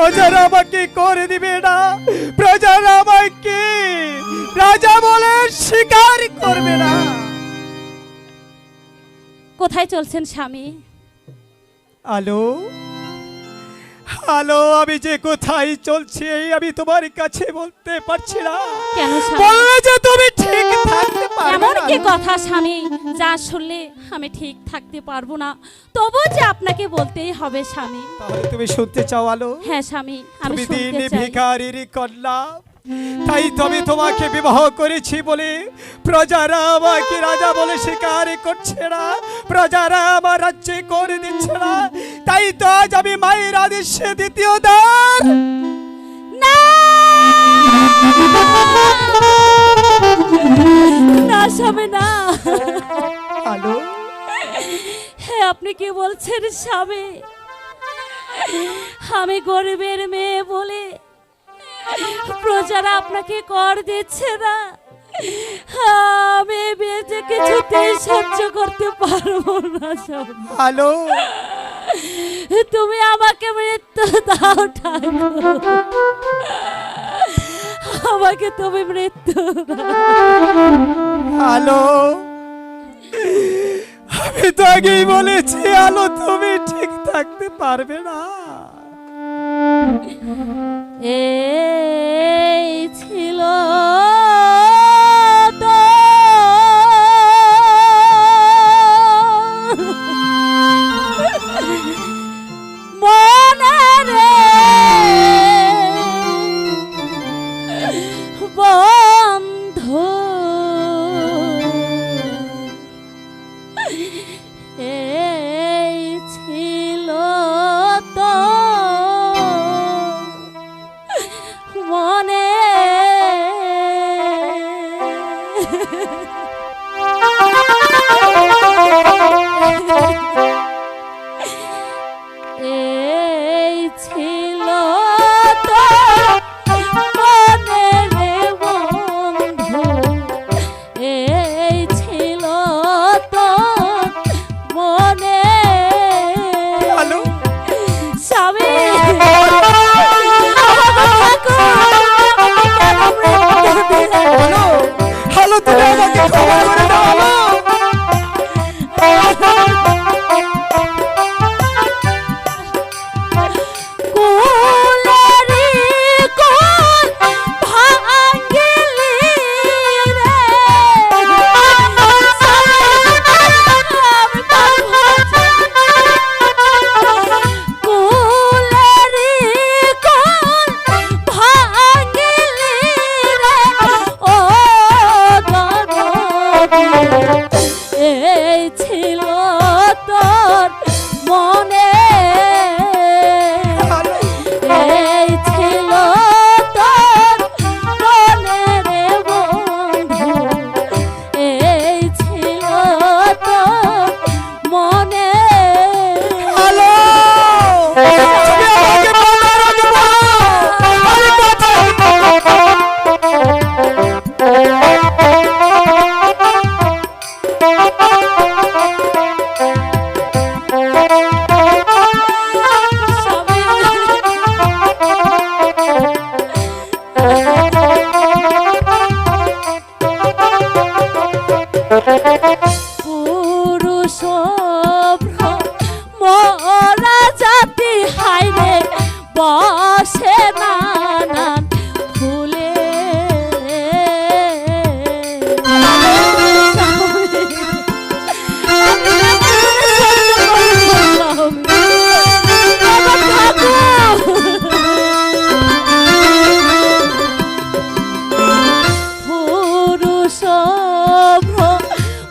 প্রজারা আমাকে করে দিবে না, প্রজারা আমাকে রাজা বলে স্বীকার করবে না। কোথায় চলছেন স্বামী? হ্যালো হ্যালো, আমি যে কোথায় চলছি আমি তোমার কাছে বলতে পারছি না। কেন স্বামী? বললে যে তুমি ঠিক থাকতে পারবে এমন না। কি কথা স্বামী যা শুনলে আমি ঠিক থাকতে পারবো না? তবু যে আপনাকে বলতেই হবে স্বামী। তাহলে তুমি শুনতে চাও আলো? হ্যাঁ স্বামী, আমি তুমি শুনতে দিন চাই। ভিখারির কন্যা, তাই তবে তোমাকে বিবাহ করেছি বলে প্রজারা আমাকে রাজা বলে স্বীকার করছে না, প্রজারা আমার রাজ্যে করে দিচ্ছে না। তাই তো আজ আমি মায়ের আদেশে দ্বিতীয় দ্বার না না স্বামী না। আলো হ্যাঁ, আপনি কি বলছেন স্বামী? আমি গরিবের মেয়ে বলে প্রজারা আপনাকে কর দিচ্ছে না, আমি বেঁচে কিছুতেই সহ্য করতে পারবো না স্বামী। আলো তুমি আমাকে মৃত্যু দাও ঠাকুর, আমাকে তুমি মৃত্যু দাও। আলো, আমি তো আগেই বলেছি আলো তুমি ঠিক থাকতে পারবে না। এই ছিল তো মনের বন্ধু, এই ছিল তো মনে এই ছিল তো মনের বন্ধু, এই ছিল তো মনে। আলো স্বামী আলো আলো, তুমি আমাকে ক্ষমা করে দাও আলো। এই ছিল তোর মনে, এই ছিল তোর মনের বন্ধু, এই ছিল তোর মনে। আলো, তুমি আমাকে বলার আগে বলো, আমি কোথায়? পুরুষ মরা জাতি হাইরে বসে নানান ফুলে। পুরুষ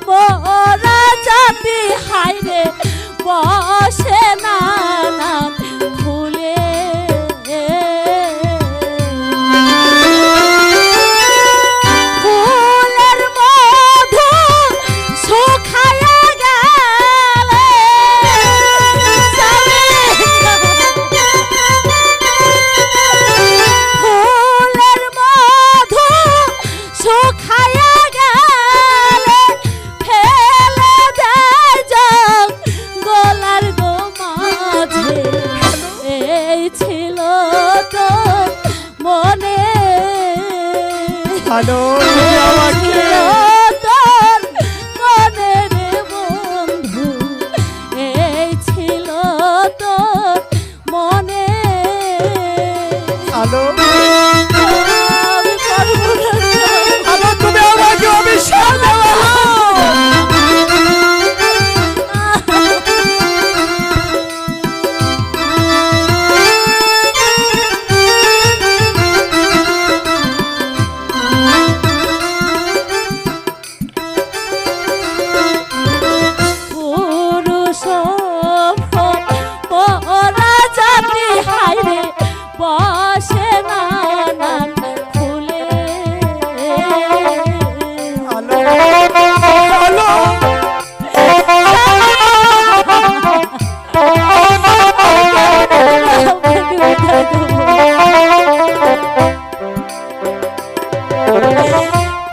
মরা জাতি হাইরে বসে নানান ফুলে। আলো আমাকে তোর মনের বন্ধু এই ছিল তোর মনে আলো আমি পারবো না আলো তুমি আমাকে অভিশাপ দেওয়া পুরুষ ওরা জাতি হাইরে বসে নানান ফুলে আলো আলো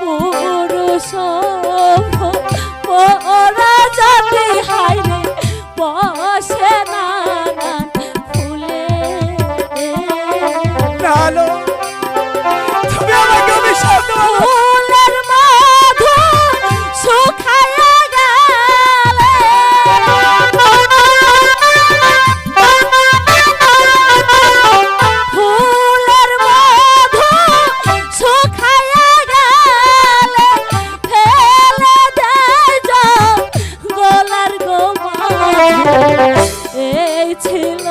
পুরুষ ওরা জাতি হাইরে বসে নানান ফুলে আলো তুমি আমাকে অভিশাপ দেওয়া ফুলের মধু শুকায়া গেলে ফুলের মধু শুকায়া গেলে ফেলে দেয় গলার গোমা এই ছিল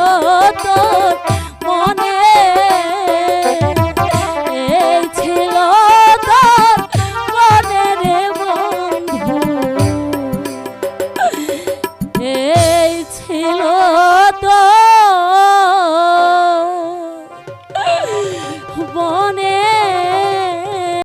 তোর মনে এই ছিল তোর মনের বন্ধু এই ছিল তোর মনে